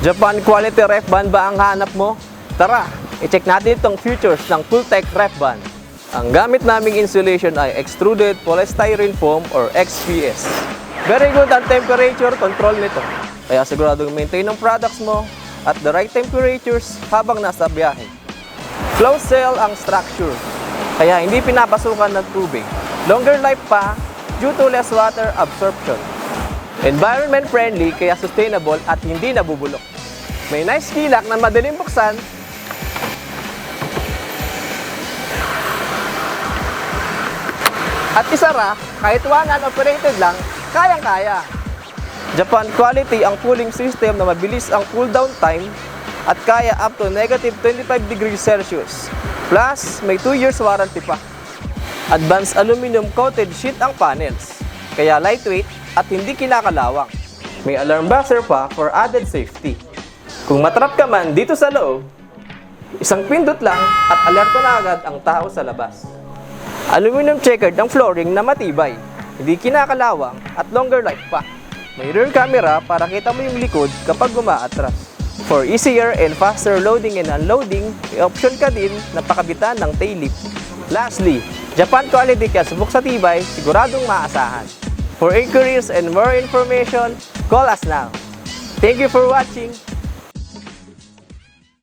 Japan quality ref band ba ang hanap mo? Tara, i-check natin itong features ng Cooltech ref band. Ang gamit naming insulation ay Extruded Polystyrene Foam or XPS. Very good ang temperature control nito. Kaya siguradong maintain ang products mo at the right temperatures habang nasa biyahe. Closed cell ang structure, kaya hindi pinapasukan ng tubig. Longer life pa due to less water absorption. Environment friendly kaya sustainable at hindi nabubulok. May nice kilak na madaling buksan at isara kahit one-hand operated lang, kayang-kaya. Japan quality ang cooling system na mabilis ang cool down time at kaya up to negative 25 degrees Celsius. Plus, may 2 years warranty pa. Advanced aluminum coated sheet ang panels, kaya lightweight at hindi kinakalawang. May alarm buzzer pa for added safety. Kung matrap ka man dito sa loob, isang pindot lang at alerto na agad ang tao sa labas. Aluminum checkered ang flooring na matibay, hindi kinakalawang at longer life pa. May rear camera para kita mo yung likod kapag umaatras. For easier and faster loading and unloading, may option ka din na pakabitan ng tail lift. Lastly, Japan quality kaya subok sa tibay, siguradong maasahan. For inquiries and more information, call us now. Thank you for watching.